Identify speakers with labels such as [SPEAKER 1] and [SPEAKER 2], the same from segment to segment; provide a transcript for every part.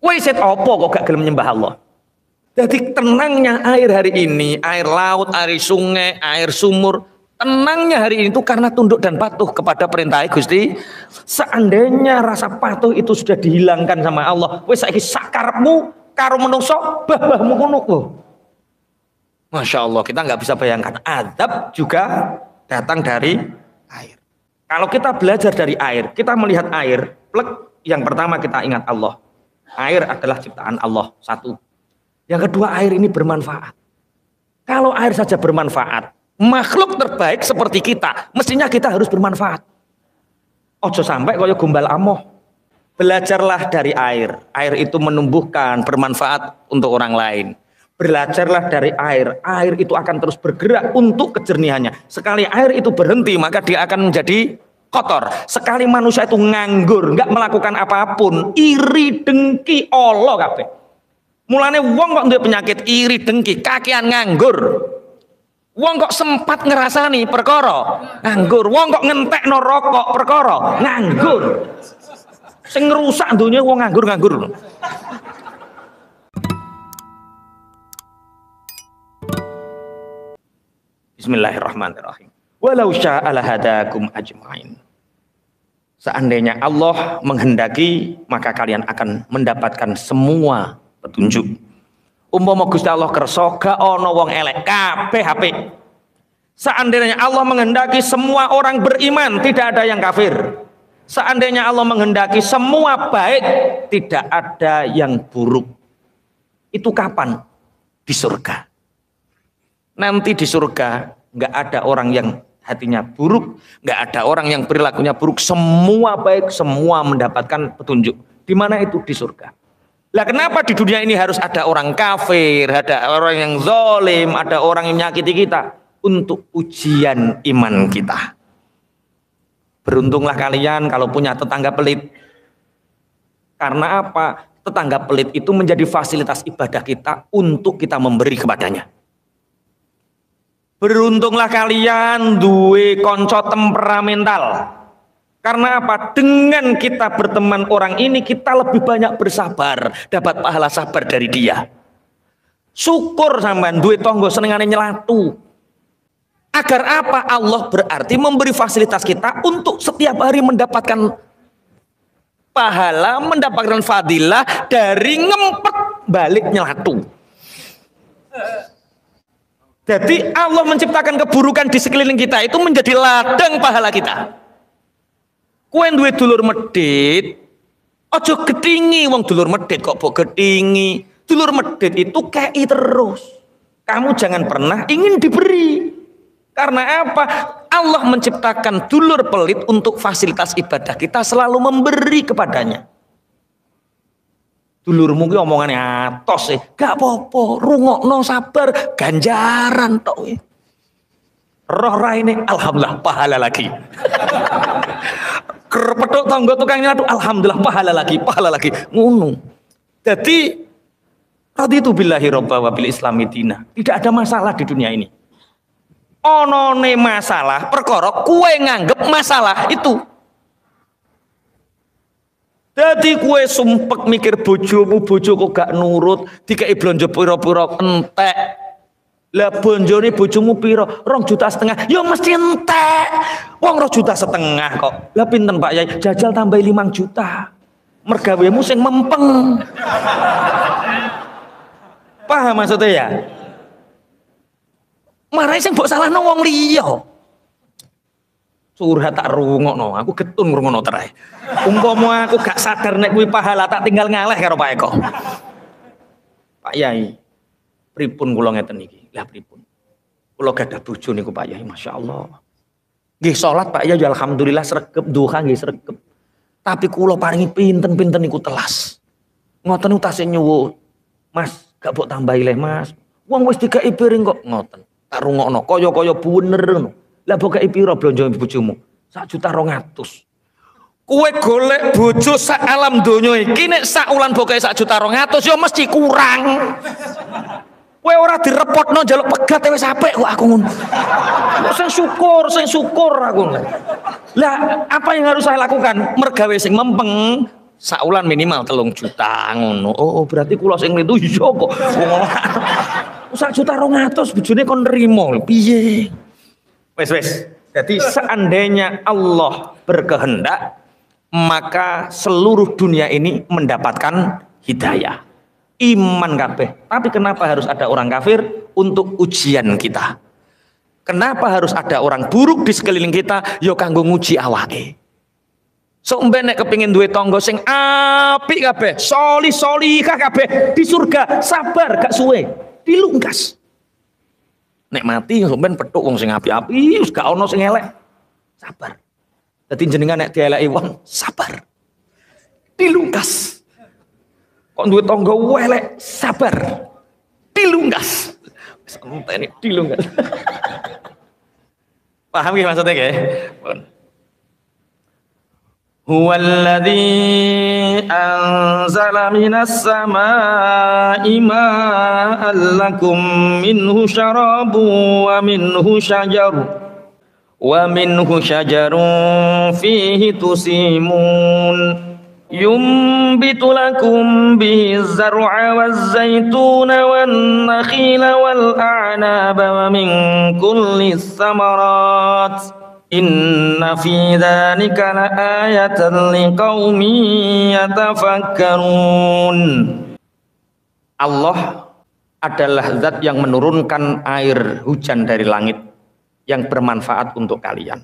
[SPEAKER 1] Kowe set opo kok gak gelem nyembah Allah? Jadi tenangnya air hari ini, air laut, air sungai, air sumur, tenangnya hari ini itu karena tunduk dan patuh kepada perintah Gusti. Seandainya rasa patuh itu sudah dihilangkan sama Allah, wis saiki sakarepmu karo menungso bah-bahmu ngono. Masya Allah, kita nggak bisa bayangkan. Azab juga datang dari air. Kalau kita belajar dari air, kita melihat air, plek, yang pertama kita ingat Allah. Air adalah ciptaan Allah, satu. Yang kedua, air ini bermanfaat. Kalau air saja bermanfaat, makhluk terbaik seperti kita, mestinya kita harus bermanfaat. Ojo sampai kaya gombal amoh. Belajarlah dari air. Air itu menumbuhkan, bermanfaat untuk orang lain. Belajarlah dari air. Air itu akan terus bergerak untuk kejernihannya. Sekali air itu berhenti, maka dia akan menjadi kotor. Sekali manusia itu nganggur, nggak melakukan apapun, iri, dengki, Allah kabeh. Mulane wong kok duwe penyakit iri, dengki, kakean nganggur. Wong kok sempat ngerasani perkara nganggur. Wong kok ngentekno rokok perkara nganggur. Sing ngrusak donya wong nganggur-nganggur. Bismillahirrahmanirrahim. Walau syaa lahadakum ajmain. Seandainya Allah menghendaki, maka kalian akan mendapatkan semua petunjuk. Umpama Gusti Allah kersa gak ana wong elek, kabeh apik. Seandainya Allah menghendaki semua orang beriman, tidak ada yang kafir. Seandainya Allah menghendaki semua baik, tidak ada yang buruk. Itu kapan? Di surga. Nanti di surga nggak ada orang yang hatinya buruk, nggak ada orang yang perilakunya buruk, semua baik, semua mendapatkan petunjuk. Di mana itu? Di surga. Lah kenapa di dunia ini harus ada orang kafir, ada orang yang zalim, ada orang yang menyakiti kita? Untuk ujian iman kita. Beruntunglah kalian kalau punya tetangga pelit. Karena apa? Tetangga pelit itu menjadi fasilitas ibadah kita untuk kita memberi kepadanya. Beruntunglah kalian duwe konco temperamental. Karena apa? Dengan kita berteman orang ini, kita lebih banyak bersabar, dapat pahala sabar dari dia. Syukur sampean duwe tangga senengane nyelatu. Agar apa? Allah berarti memberi fasilitas kita untuk setiap hari mendapatkan pahala, mendapatkan fadilah dari ngempet balik nyelatu. Jadi Allah menciptakan keburukan di sekeliling kita itu menjadi ladang pahala kita. Kowe duwe dulur medhit, aja gedhingi wong dulur medhit kok mbok gedhingi. Dulur medhit itu kei terus. Kamu jangan pernah ingin diberi. Karena apa? Allah menciptakan dulur pelit untuk fasilitas ibadah kita selalu memberi kepadanya. Dulurmu ki omongane atos gak apa-apa, rungokno sabar, ganjaran tok. Roh raine alhamdulillah pahala lagi. Kerpetuk tangga tukang nyatu alhamdulillah pahala lagi ngono. Jadi raditu billahi robba wa bil islami dina. Tidak ada masalah di dunia ini. Onone masalah perkara kue nganggep masalah itu. Jadi kue sumpek mikir bojomu, bojoku gak nurut, dikai blonjo pira-pira entek. Lah bonjone bojomu pira? 2,5 juta. Ya mesti entek. Wong 2,5 juta kok. Lah pinten Pak Yai? Jajal tambah 5 juta. Mergawemu sing mempeng. Paham maksudnya ya? Marai sing mbok salahno wong liya. Surhat tak rungokno, aku getun ngrungokno terae. Umpama aku gak sadar nek kuwi pahala tak tinggal ngaleh karo Pak Eko. Pak Yai, pripun kula ngeten iki? Lah pripun? Kula gadah bojo niku Pak Yai, masyaallah. Nggih salat Pak Yai alhamdulillah sregep, duha nggih sregep. Tapi kula paringi pinten-pinten niku telas. Ngoten tasih nyuwun. Mas, gak mbok tambahi le Mas. Wong wis dikai piring kok ngoten. Tak rungokno kaya-kaya bener ngono. Lah bokai pira blonjo bojomu? 1,2 juta. Kowe golek bojo sak alam donya iki nek sak wulan bokai 1,2 juta ya mesti kurang. Kowe ora direpotno njaluk pegat wis apik kok aku ngono. Sing syukur aku. Lah apa yang harus saya lakukan? Mergawe sing mempeng, Saulan minimal 3 juta ngono. Oh, berarti kula sing itu iya kok. 1 juta 200 bojone kon nrimo. Piye? Wes. Jadi seandainya Allah berkehendak, maka seluruh dunia ini mendapatkan hidayah. Iman kabeh. Tapi kenapa harus ada orang kafir? Untuk ujian kita. Kenapa harus ada orang buruk di sekeliling kita? Yo kanggo nguji awake. Somben nek kepingin duwe tangga sing apik kabeh, solih-solihah kabeh di surga, sabar gak suwe, dilungkas. Nek mati somben petuk wong sing apik-apik, wis gak ono sing elek. Sabar. Dadi jenengan nek dieleki wong, sabar. Dilungkas. Kok duwe tangga elek, sabar. Dilungkas. Wis enteni dilungkas. Paham ki maksudnya nggih? Huwallazi anzala minas samaa'i ma'an lakum minhu syarabun wa minhu syajarun fihi tusimun yumbitu lakum bihi zar'a waz-zaytuna wan-nakhila wal-a'naba wa min kulli tsamarat inna fi dzalika laayatan liqaumin yatafakkarun. Allah adalah zat yang menurunkan air hujan dari langit yang bermanfaat untuk kalian.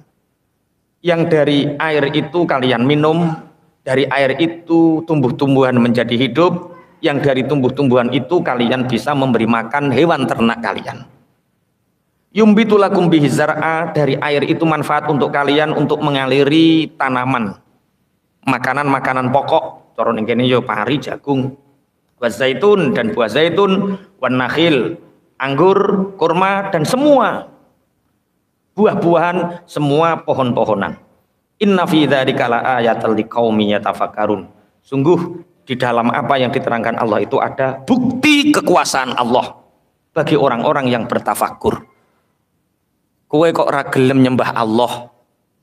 [SPEAKER 1] Yang dari air itu kalian minum, dari air itu tumbuh-tumbuhan menjadi hidup, yang dari tumbuh-tumbuhan itu kalian bisa memberi makan hewan ternak kalian. Yumbitu lakum bihi zar'a, dari air itu manfaat untuk kalian untuk mengaliri tanaman, makanan-makanan pokok. Cara ning kene yo pari, jagung, buah zaitun dan buah zaitun, wan nakhil, anggur, kurma dan semua buah-buahan, semua pohon-pohonan. Inna fi dzalika laayatal liqaumin yatafakkarun. Sungguh di dalam apa yang diterangkan Allah itu ada bukti kekuasaan Allah bagi orang-orang yang bertafakur. Kowe kok ora gelem nyembah Allah,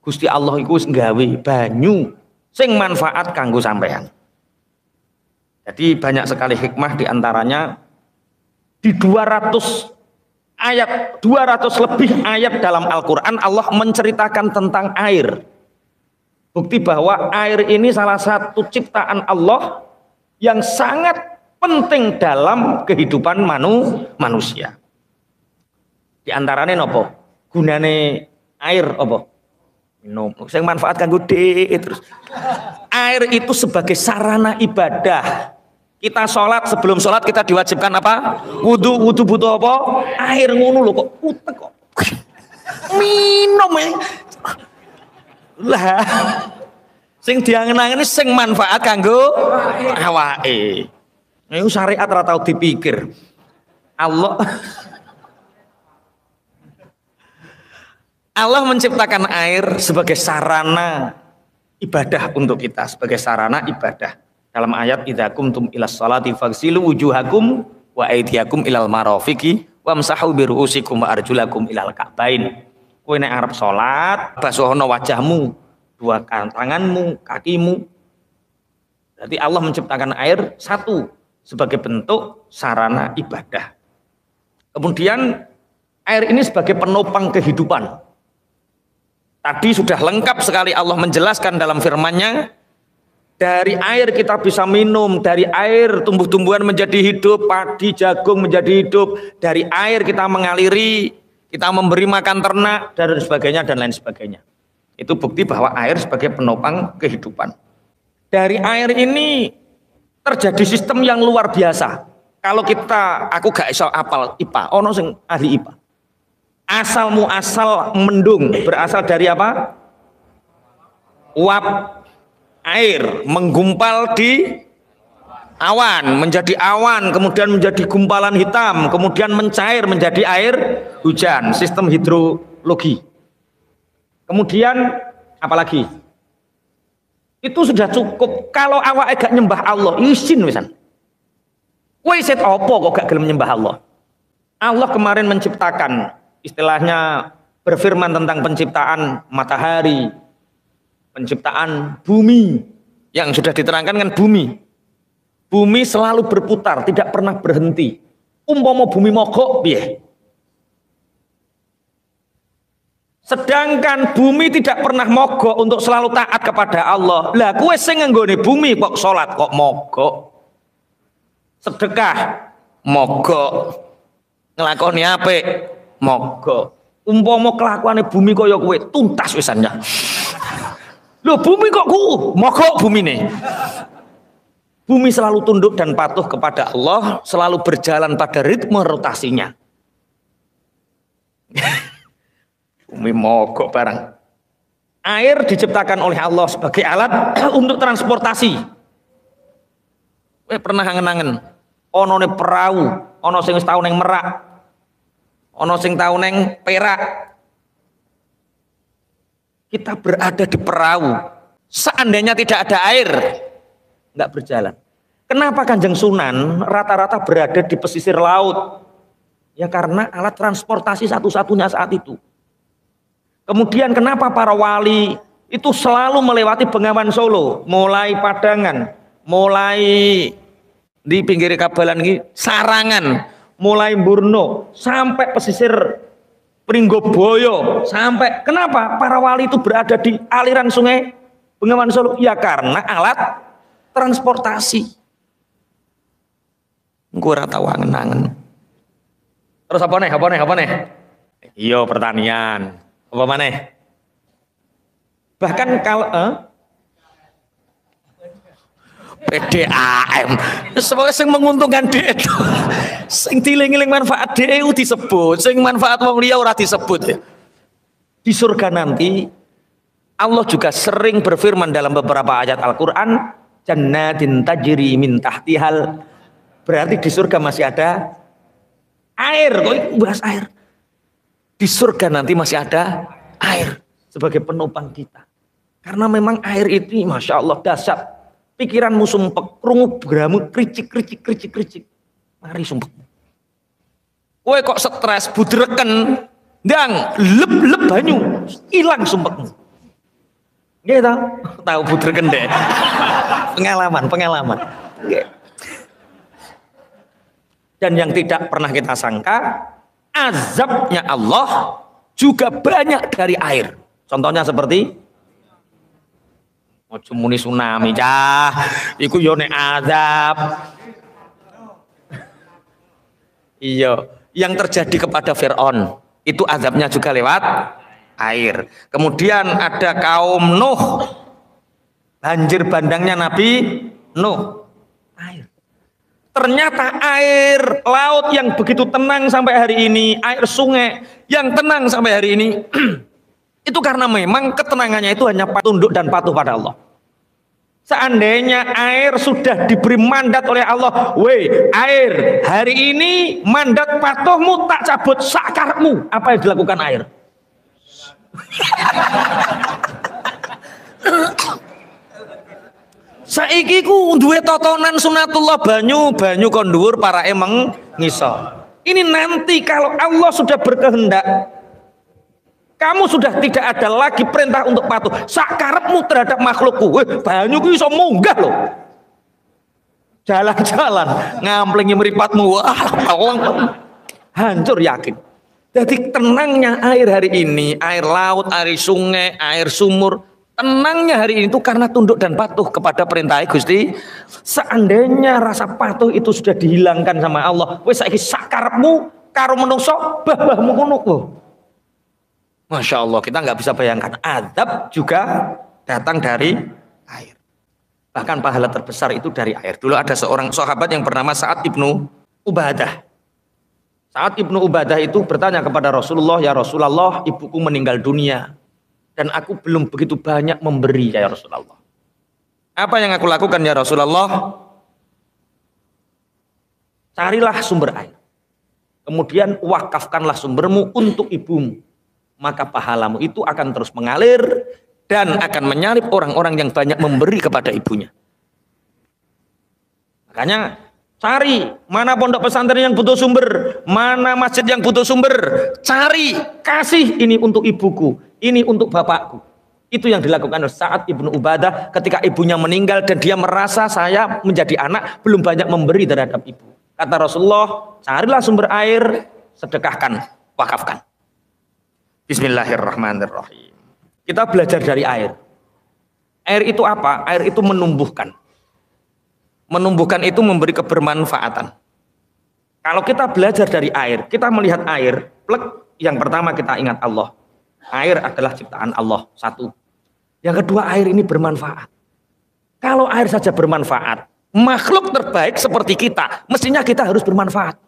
[SPEAKER 1] Gusti Allah iku wis nggawe banyu sing manfaat kanggo sampean. Jadi banyak sekali hikmah, diantaranya di 200 ayat, 200 lebih ayat dalam Al-Quran Allah menceritakan tentang air. Bukti bahwa air ini salah satu ciptaan Allah yang sangat penting dalam kehidupan manusia. Di antaranya nopo? Gunane air apa? Minum. Sing manfaat kanggo terus. Air itu sebagai sarana ibadah. Kita sholat, sebelum sholat kita diwajibkan apa? Wudu butuh apa? Air ngono lho kok utek kok. Minum ya. Lah. Sing diangen-angen sing manfaat kanggo awake. Iku syariat ora tau dipikir. Allah menciptakan air sebagai sarana ibadah untuk kita, sebagai sarana ibadah. Dalam ayat idza qumtum ilas sholati faghsilu wujuhakum wa aydiyakum ilal marafiqi wamsahu bi ru'usikum wa arjulakum ilal ka'bain. Kowe nek arep salat, basuhna wajahmu, dua tanganmu, kakimu. Jadi Allah menciptakan air satu sebagai bentuk sarana ibadah. Kemudian air ini sebagai penopang kehidupan. Tadi sudah lengkap sekali Allah menjelaskan dalam firman-Nya, dari air kita bisa minum, dari air tumbuh-tumbuhan menjadi hidup, padi, jagung menjadi hidup, dari air kita mengaliri, kita memberi makan ternak, dan sebagainya dan lain sebagainya. Itu bukti bahwa air sebagai penopang kehidupan. Dari air ini terjadi sistem yang luar biasa. Kalau aku gak iso apal IPA, ono sing ahli IPA. Asal muasal mendung berasal dari apa? Uap air menggumpal di awan, menjadi awan, kemudian menjadi gumpalan hitam, kemudian mencair menjadi air hujan, sistem hidrologi. Kemudian apalagi? Itu sudah cukup. Kalau awak gak nyembah Allah, izin wisan. Kowe set opo kok gak gelem nyembah Allah? Allah kemarin menciptakan, istilahnya berfirman tentang penciptaan matahari, penciptaan bumi, Yang sudah diterangkan kan bumi. Bumi selalu berputar, tidak pernah berhenti. Umpama bumi mogok piye? Sedangkan bumi tidak pernah mogok untuk selalu taat kepada Allah. Lah kowe sing nganggone bumi kok salat kok mogok. Sedekah mogok. Nglakoni apik mogok. Umpama kelakuane bumi kaya kowe tuntas wisan ya. Lho bumi kok mogok bumine. Bumi selalu tunduk dan patuh kepada Allah, selalu berjalan pada ritme rotasinya. Bumi mogok barang. Air diciptakan oleh Allah sebagai alat untuk transportasi. Pernah angen-angen ono ne perahu, ono sing wis tau ning Merak, ono sing tau ning Perak. Kita berada di perahu. Seandainya tidak ada air, nggak berjalan. Kenapa Kanjeng Sunan rata-rata berada di pesisir laut? Ya karena alat transportasi satu-satunya saat itu. Kemudian kenapa para wali itu selalu melewati Bengawan Solo, mulai Padangan, mulai di pinggir Kabalan ini Sarangan, mulai Burno sampai pesisir Pringgoboyo sampai. Kenapa para wali itu berada di aliran sungai Bengawan Solo? Ya karena alat transportasi. Gue ora tau angen-angen. Terus apa nih? Iya pertanian. Apa maneh? Bahkan kalau PDAM, semuanya yang menguntungkan dia itu, sing diling-iling manfaat dia itu disebut, sing manfaat wong liya ora disebut ya. Di surga nanti Allah juga sering berfirman dalam beberapa ayat Al-Quran, jannatin tajri min tahtihal, berarti di surga masih ada air. Kok bahas air? Di surga nanti masih ada air sebagai penopang kita. Karena memang air itu Masya Allah dahsyat. Pikiranmu sumpek, krungu beramu kricik. Mari sumpek. Kowe kok stres budreken, ndang lep banyu, hilang sumpekmu. Nggih ta? Tahu budreken deh. Pengalaman. Nggih. Dan yang tidak pernah kita sangka, azabnya Allah juga banyak dari air. Contohnya seperti ojo muni tsunami cah, iku yo nek azab. Iya, yang terjadi kepada Fir'aun itu azabnya juga lewat air. Kemudian ada kaum Nuh, banjir bandangnya Nabi Nuh, air. Ternyata air laut yang begitu tenang sampai hari ini, air sungai yang tenang sampai hari ini, itu karena memang ketenangannya itu hanya tunduk dan patuh pada Allah. Seandainya air sudah diberi mandat oleh Allah, weh air, hari ini mandat patuhmu tak cabut sakarmu, apa yang dilakukan air? Saiki ku duwe totonan sunatullah banyu kon dhuwur para emang ngisor. Ini nanti kalau Allah sudah berkehendak, kamu sudah tidak ada lagi perintah untuk patuh. Sakarepmu terhadap makhlukku. Banyu ku iso munggah loh. Jalan-jalan ngamplengi mripatmu. Wah, hancur yakin. Jadi tenangnya air hari ini, air laut, air sungai, air sumur, tenangnya hari ini itu karena tunduk dan patuh kepada perintah Gusti. Seandainya rasa patuh itu sudah dihilangkan sama Allah, wis saiki sakarepmu karo menungso babahmu ngono. Masya Allah, kita nggak bisa bayangkan azab juga datang dari air. Bahkan pahala terbesar itu dari air. Dulu ada seorang sahabat yang bernama Sa'ad ibnu Ubadah. Sa'ad ibnu Ubadah itu bertanya kepada Rasulullah, ya Rasulullah, ibuku meninggal dunia. Dan aku belum begitu banyak memberi ya Rasulullah. Apa yang aku lakukan ya Rasulullah? Carilah sumber air. Kemudian wakafkanlah sumbermu untuk ibumu. Maka pahalamu itu akan terus mengalir dan akan menyalip orang-orang yang banyak memberi kepada ibunya. Makanya cari mana pondok pesantren yang butuh sumber, mana masjid yang butuh sumber, cari, kasih ini untuk ibuku, ini untuk bapakku, Itu yang dilakukan oleh Sa'ad ibnu Ubadah ketika ibunya meninggal dan dia merasa saya menjadi anak belum banyak memberi terhadap ibu. Kata Rasulullah, carilah sumber air, sedekahkan, wakafkan. Bismillahirrahmanirrahim. Kita belajar dari air. Air itu apa? Air itu menumbuhkan. Menumbuhkan itu memberi kebermanfaatan. Kalau kita belajar dari air, kita melihat air, plek, yang pertama kita ingat Allah. Air adalah ciptaan Allah, satu. Yang kedua, air ini bermanfaat. Kalau air saja bermanfaat, makhluk terbaik seperti kita, mestinya kita harus bermanfaat.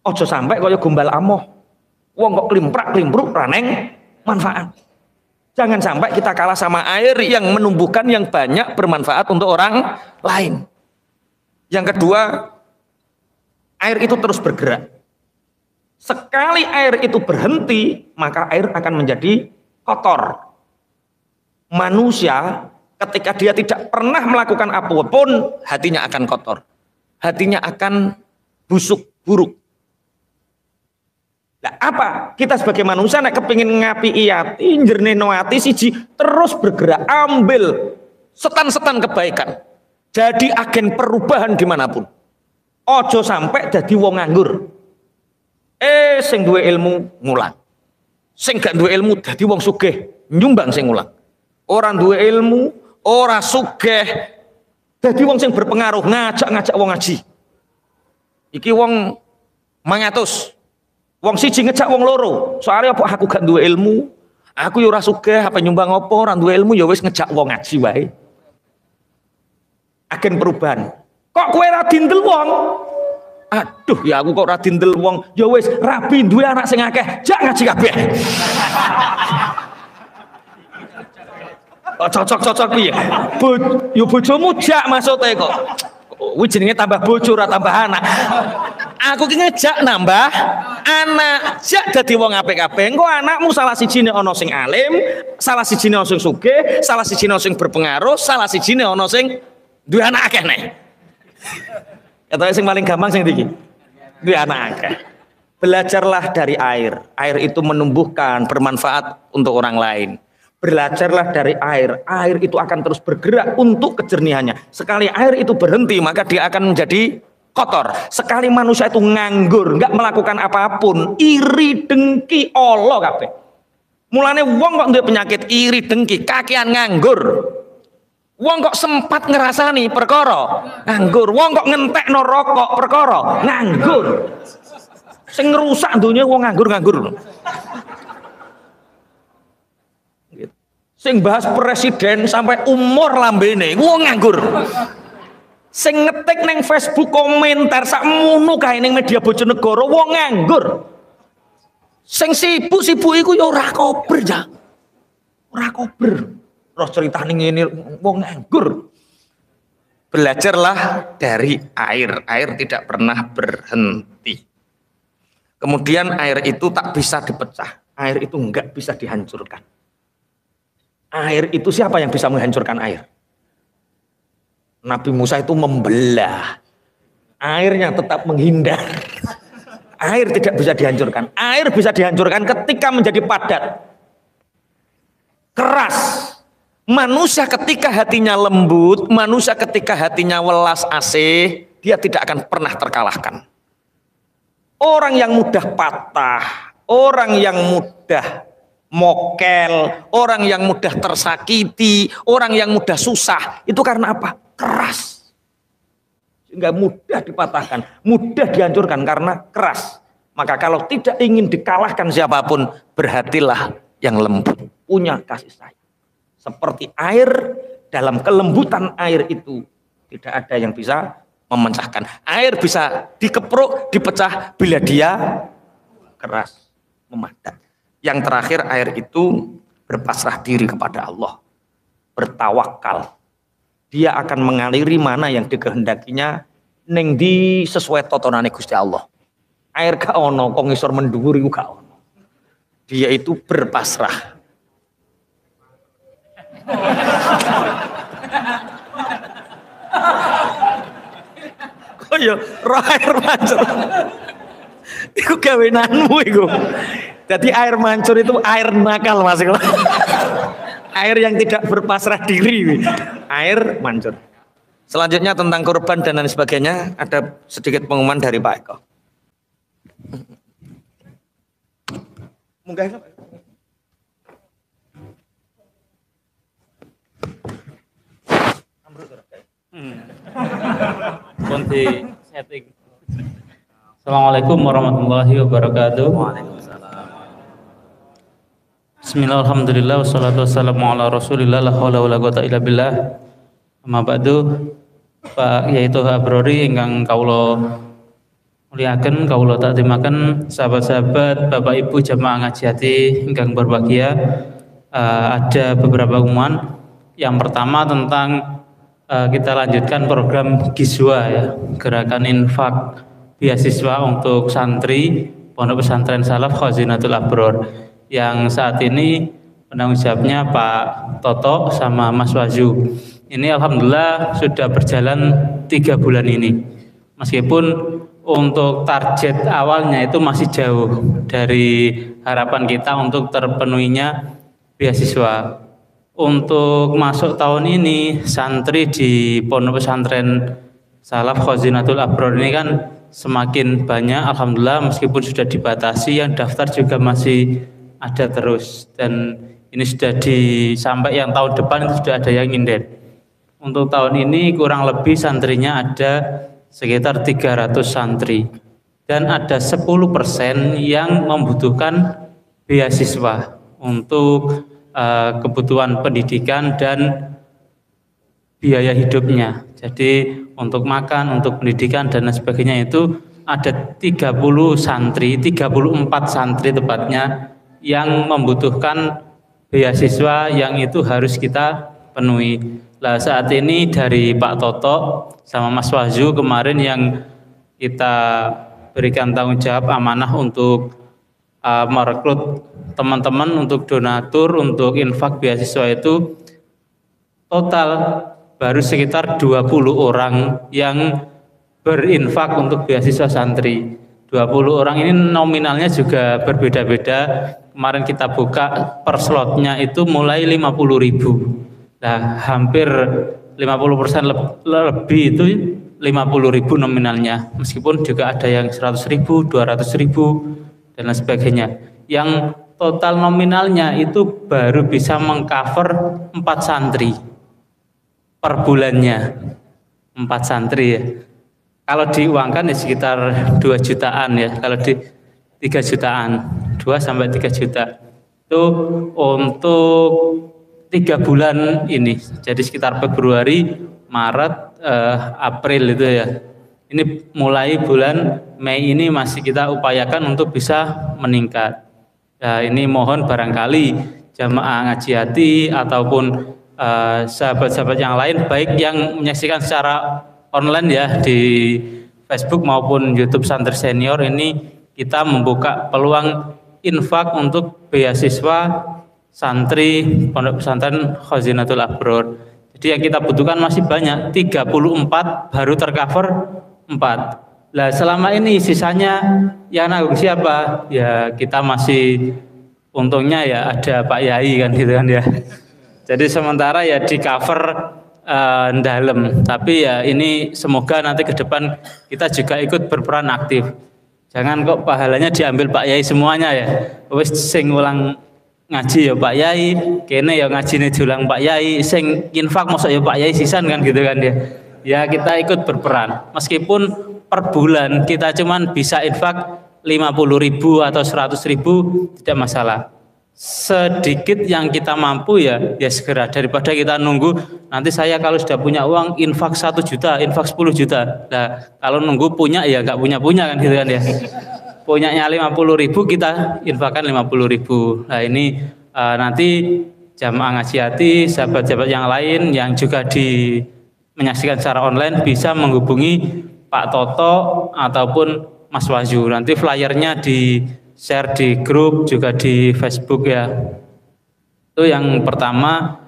[SPEAKER 1] Ojo sampai kaya gombal amoh. Wong kok klimprak-klimpruk raneng manfaat. Jangan sampai kita kalah sama air yang menumbuhkan, yang banyak bermanfaat untuk orang lain. Yang kedua, air itu terus bergerak. Sekali air itu berhenti, maka air akan menjadi kotor. Manusia ketika dia tidak pernah melakukan apapun, hatinya akan kotor. Hatinya akan busuk, buruk. Nah, apa? Kita sebagai manusia nek kepingin ngapi iyati, njernehno ati siji, terus bergerak, ambil setan-setan kebaikan. Jadi agen perubahan dimanapun. Ojo sampai jadi wong nganggur. Sing duwe ilmu ngulang. Sing gak duwe ilmu dadi wong sugih, nyumbang sing ngulang. Orang duwe ilmu, ora sugih, dadi wong sing berpengaruh, ngajak-ngajak wong ngaji. Iki wong 100. Wong siji ngejak wong loro. Soalnya apa aku gak duwe ilmu, aku yo ora sugih, apa nyumbang apa, ora duwe ilmu ya wis ngejak wong ngaji wae. Agen perubahan. Kok kowe ra dindel wong? Aduh, ya aku kok ra dindel wong. Ya wis, rabi duwe anak sing akeh, jak ngaji kabeh. Kok cocok-cocok piye? Yo bojomu jak maksude kok. Kuwi jenenge tambah bojo ora tambah anak. Aku ki ngejak nambah anak, jak dadi wong apik kabeh. Engko anakmu salah sijine ana sing alim, salah sijine ana sing sugih, salah sijine ana sing berpengaruh, salah sijine ana sing duwe anak akeh nek. Kata sing paling gampang sing iki. Duwe anak akeh. Belajarlah dari air. Air itu menumbuhkan, bermanfaat untuk orang lain. Belajarlah dari air. Air itu akan terus bergerak untuk kejernihannya. Sekali air itu berhenti, maka dia akan menjadi kotor. Sekali manusia itu nganggur, nggak melakukan apapun, iri dengki Allah kabeh. Mulane wong kok duwe penyakit iri dengki, kakean nganggur. Wong kok sempat ngerasani perkara nganggur. Wong kok ngentekno rokok perkara nganggur. Sing ngrusak donya wong nganggur-nganggur. Sing bahas presiden sampai umur lambene wong nganggur. Sing ngetik neng Facebook komentar sakmono kae ning media Bojonegoro wong nganggur. Sing sibuk-sibuk iku ya ora kober ya. Ora kober. Roh ceritane ngene wong nganggur. Belajarlah dari air. Air tidak pernah berhenti. Kemudian air itu tak bisa dipecah. Air itu enggak bisa dihancurkan. Air itu siapa yang bisa menghancurkan air? Nabi Musa itu membelah. Airnya tetap menghindar. Air tidak bisa dihancurkan. Air bisa dihancurkan ketika menjadi padat. Keras. Manusia ketika hatinya lembut, manusia ketika hatinya welas asih, dia tidak akan pernah terkalahkan. Orang yang mudah patah, orang yang mudah mokel, orang yang mudah tersakiti, orang yang mudah susah, itu karena apa? Keras. Sehingga mudah dipatahkan, mudah dihancurkan karena keras. Maka kalau tidak ingin dikalahkan siapapun, berhatilah yang lembut, punya kasih sayang. Seperti air, dalam kelembutan air itu tidak ada yang bisa memecahkan. Air bisa dikepruk, dipecah bila dia keras, memadat. Yang terakhir, air itu berpasrah diri kepada Allah, bertawakal. Dia akan mengaliri mana yang dikehendakinya ning di sesuai totonane Gusti Allah. Air gak ono kok ngisor mendhuwur iku gak ono. Dia itu berpasrah. Kok ya air mancur. Iku gawenanmu iku. Jadi air mancur itu air nakal Mas. Air yang tidak berpasrah diri. Air mancur. Selanjutnya tentang korban dan lain sebagainya, ada sedikit pengumuman dari Pak Eko. Munggah Pak.
[SPEAKER 2] Kunci setting. Assalamualaikum warahmatullahi wabarakatuh. Bismillah, alhamdulillah, wassalatu wassalamu ala rasulillah, la hawla wa la quwata illa billah. Amma ba'du, Pak yaitu Abrori ingkang kawula muliaken, kawula takzimaken, sahabat-sahabat, Bapak Ibu jamaah ngaji hati ingkang berbahagia. Ada beberapa pengumuman. Yang pertama tentang kita lanjutkan program Giswa ya, gerakan infak beasiswa untuk santri Pondok Pesantren Salaf Khazinatul Abror, yang saat ini penanggung jawabnya Pak Toto sama Mas Wahyu. Ini alhamdulillah sudah berjalan 3 bulan ini. Meskipun untuk target awalnya itu masih jauh dari harapan kita untuk terpenuhinya beasiswa. Untuk masuk tahun ini santri di Pondok Pesantren Salaf Khazinatul Abror ini kan semakin banyak alhamdulillah, meskipun sudah dibatasi, yang daftar juga masih ada terus, dan ini sudah sampai yang tahun depan itu sudah ada yang inden. Untuk tahun ini kurang lebih santrinya ada sekitar 300 santri, dan ada 10% yang membutuhkan beasiswa untuk kebutuhan pendidikan dan biaya hidupnya. Jadi untuk makan, untuk pendidikan dan lain sebagainya itu ada 34 santri tepatnya yang membutuhkan beasiswa yang itu harus kita penuhi. Lah saat ini dari Pak Toto sama Mas Wahyu kemarin yang kita berikan tanggung jawab amanah untuk merekrut teman-teman untuk donatur untuk infak beasiswa, itu total baru sekitar 20 orang yang berinfak untuk beasiswa santri. 20 orang ini nominalnya juga berbeda-beda. Kemarin kita buka per slotnya itu mulai 50.000. Nah, hampir 50% lebih itu 50.000 nominalnya. Meskipun juga ada yang 100.000, 200.000 dan lain sebagainya. Yang total nominalnya itu baru bisa mengcover 4 santri per bulannya. 4 santri ya. Kalau diuangkan ya sekitar 2 jutaan ya. Kalau di 3 jutaan, 2 sampai 3 juta. Itu untuk 3 bulan ini. Jadi sekitar Februari, Maret, April itu ya. Ini mulai bulan Mei ini masih kita upayakan untuk bisa meningkat. Nah, ini mohon barangkali jamaah ngaji hati ataupun sahabat-sahabat yang lain, baik yang menyaksikan secara online ya di Facebook maupun YouTube Santri Senior, ini kita membuka peluang infak untuk beasiswa santri Pondok Pesantren Khazinatul Abror. Jadi yang kita butuhkan masih banyak, 34 baru tercover 4. Lah selama ini sisanya yang nanggung siapa? Ya kita masih untungnya ya ada Pak Yai kan gitu kan ya. Jadi sementara ya di cover dalam, tapi ya ini semoga nanti ke depan kita juga ikut berperan aktif. Jangan kok pahalanya diambil Pak Yai semuanya ya. Wis sing ulang ngaji ya Pak Yai, kene ya ngajine diulang Pak Yai, sing infak mosok ya Pak Yai sisan kan gitu kan ya. Ya kita ikut berperan. Meskipun per bulan kita cuman bisa infak 50.000 atau 100.000 tidak masalah. Sedikit yang kita mampu ya segera, daripada kita nunggu nanti saya kalau sudah punya uang infak 1 juta, infak 10 juta. Nah, kalau nunggu punya ya nggak punya kan gitu kan ya. Punyanya 50.000 kita infakkan 50.000. Nah, ini nanti jamaah ngaji hati, sahabat-sahabat yang lain yang juga menyaksikan secara online bisa menghubungi Pak Toto ataupun Mas Wahyu. Nanti flyernya di share di grup juga di Facebook ya. Itu yang pertama,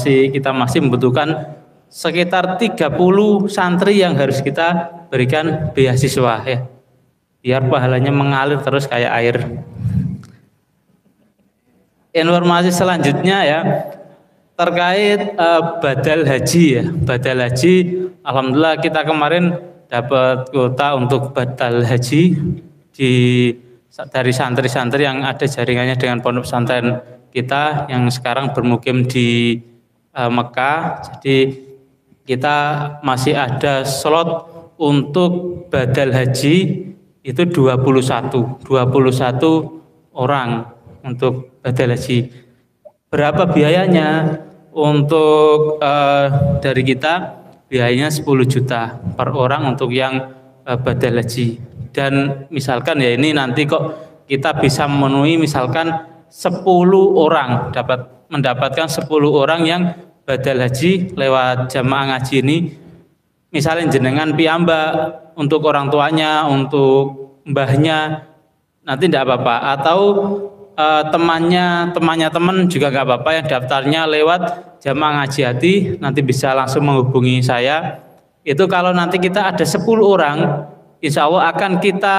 [SPEAKER 2] kita masih membutuhkan sekitar 30 santri yang harus kita berikan beasiswa ya. Biar pahalanya mengalir terus kayak air. Informasi selanjutnya ya, terkait badal haji ya. Badal haji, alhamdulillah kita kemarin dapat kuota untuk badal haji dari santri-santri yang ada jaringannya dengan pondok pesantren kita yang sekarang bermukim di Mekah. Jadi kita masih ada slot untuk badal haji itu 21 orang untuk badal haji. Berapa biayanya? Untuk dari kita biayanya 10 juta per orang untuk yang badal haji. Dan misalkan ya ini nanti kok kita bisa memenuhi misalkan 10 orang mendapatkan 10 orang yang badal haji lewat jamaah ngaji ini. Misalnya jenengan piyambak untuk orang tuanya, untuk mbahnya nanti tidak apa-apa, atau teman juga nggak apa-apa yang daftarnya lewat jamaah ngaji hati, nanti bisa langsung menghubungi saya. Itu kalau nanti kita ada 10 orang, insya Allah akan kita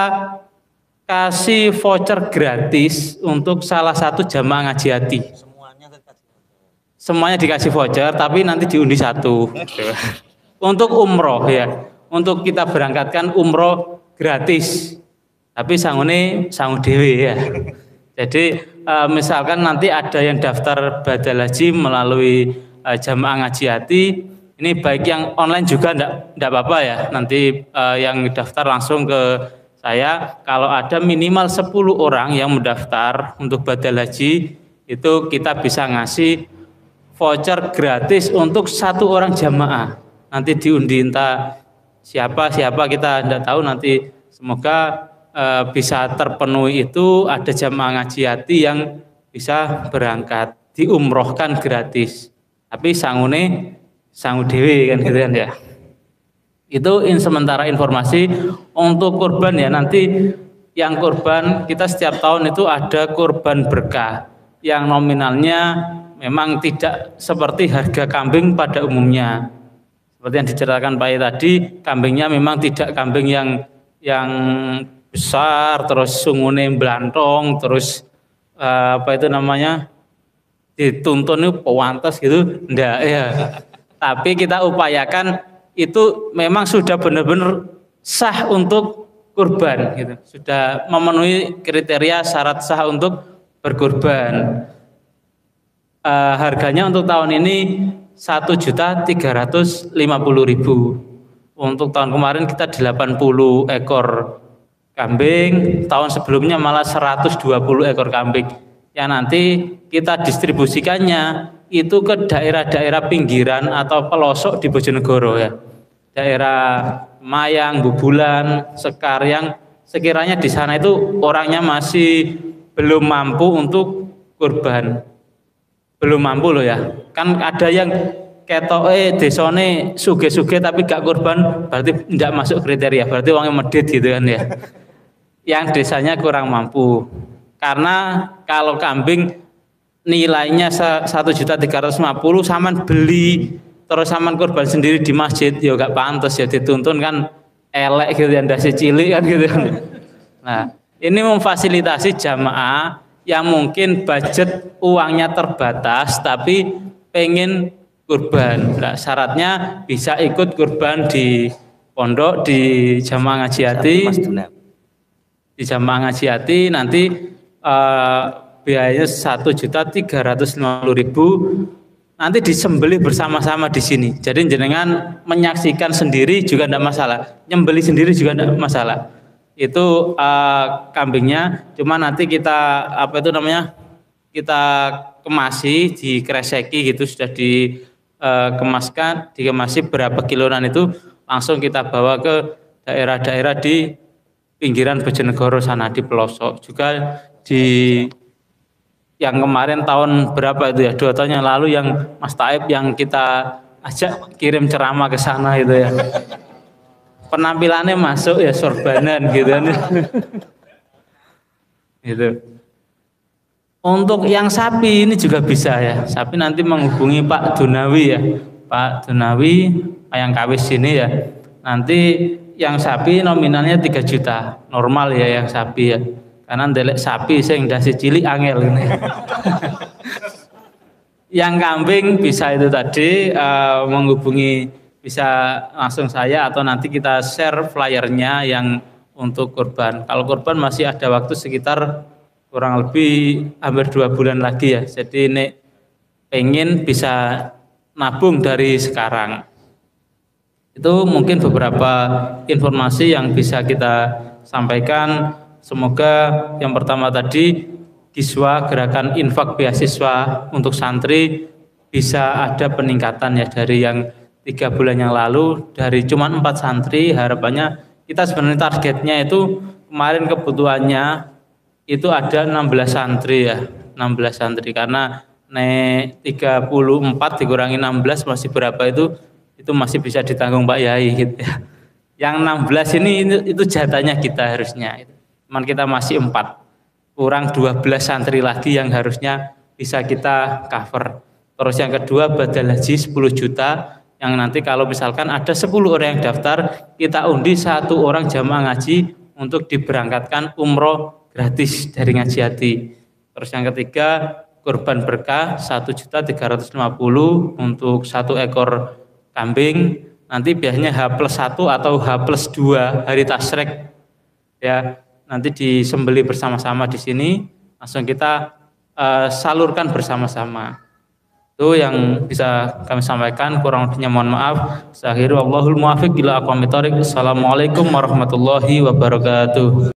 [SPEAKER 2] kasih voucher gratis untuk salah satu jamaah ngaji hati. Semuanya dikasih voucher, tapi nanti diundi satu. Untuk umroh ya, untuk kita berangkatkan umroh gratis. Tapi sangu dewe ya. Jadi misalkan nanti ada yang daftar badal haji melalui jamaah ngaji hati, ini baik yang online juga enggak apa-apa ya. Nanti yang daftar langsung ke saya. Kalau ada minimal 10 orang yang mendaftar untuk badal haji, itu kita bisa ngasih voucher gratis untuk 1 orang jamaah. Nanti diundi entah siapa kita enggak tahu, nanti semoga bisa terpenuhi itu, ada jamaah ngaji hati yang bisa berangkat diumrohkan gratis, tapi sangu dewe kan gitu kan ya. Itu sementara informasi untuk kurban ya. Nanti yang kurban kita setiap tahun itu ada kurban berkah yang nominalnya memang tidak seperti harga kambing pada umumnya. Seperti yang diceritakan Pak tadi, kambingnya memang tidak kambing yang besar, terus sungune belantong, terus dituntun itu pewantas gitu, enggak ya. Tapi kita upayakan itu memang sudah benar-benar sah untuk kurban gitu. Sudah memenuhi kriteria syarat sah untuk berkurban. Harganya untuk tahun ini 1.350.000. Untuk tahun kemarin kita 80 ekor kambing, tahun sebelumnya malah 120 ekor kambing yang nanti kita distribusikannya itu ke daerah-daerah pinggiran atau pelosok di Bojonegoro ya, daerah Mayang, Bubulan, Sekar, yang sekiranya di sana itu orangnya masih belum mampu untuk kurban, belum mampu loh ya. Kan ada yang ketoke desone suge-suge tapi gak kurban, berarti tidak masuk kriteria, berarti uangnya medit gitu kan ya. Yang desanya kurang mampu, karena kalau kambing nilainya 1.350.000, saman beli terus saman kurban sendiri di masjid ya gak pantas ya, dituntun kan elek gitu ya, ndase cilik kan gitu. Nah ini memfasilitasi jamaah yang mungkin budget uangnya terbatas tapi pengen kurban. Nah, syaratnya bisa ikut kurban di pondok di jamaah ngaji hati. Di jamaah ngaji hati nanti biayanya 1.350.000, nanti disembelih bersama-sama di sini. Jadi jenengan menyaksikan sendiri juga tidak masalah, nyembelih sendiri juga tidak masalah. Itu kambingnya, cuma nanti kita kita kemasi, dikreseki gitu, sudah dikemasi berapa kiloan itu langsung kita bawa ke daerah-daerah di pinggiran Bojonegoro sana, di pelosok juga. Di yang kemarin tahun berapa itu ya, 2 tahun yang lalu yang Mas Taib yang kita ajak kirim ceramah ke sana itu ya, penampilannya masuk ya sorbanan gitu kan. Gitu. Untuk yang sapi ini juga bisa ya, sapi nanti menghubungi Pak Dunawi ya, Pak Dunawi yang kawis sini ya. Nanti yang sapi nominalnya 3 juta normal ya, yang sapi ya. Karena ndelek sapi sing ndase cilik angel ini. Yang kambing bisa itu tadi menghubungi, bisa langsung saya atau nanti kita share flyernya yang untuk kurban. Kalau kurban masih ada waktu sekitar kurang lebih hampir 2 bulan lagi ya. Jadi nek pengen bisa nabung dari sekarang. Itu mungkin beberapa informasi yang bisa kita sampaikan. Semoga yang pertama tadi, Kiswa gerakan infak beasiswa untuk santri bisa ada peningkatan ya, dari yang 3 bulan yang lalu dari cuma 4 santri, harapannya kita sebenarnya targetnya itu kemarin kebutuhannya itu ada 16 santri ya, 16 santri, karena 34 dikurangi 16 masih berapa, itu masih bisa ditanggung Pak Yai gitu ya. Yang 16 ini itu jatahnya kita harusnya, cuman kita masih 4, kurang 12 santri lagi yang harusnya bisa kita cover. Terus yang kedua, badal haji 10 juta yang nanti kalau misalkan ada 10 orang yang daftar, kita undi 1 orang jamaah ngaji untuk diberangkatkan umroh gratis dari Ngaji Hati. Terus yang ketiga, kurban berkah 1.350.000 untuk 1 ekor kambing. Nanti biasanya H+1 atau H+2 hari tasyrik ya. Nanti disembeli bersama-sama di sini, langsung kita salurkan bersama-sama. Itu yang bisa kami sampaikan, kurang lebihnya mohon maaf. Akhirul wallahul muwaffiq ila aqwamit thoriq. Assalamualaikum warahmatullahi wabarakatuh.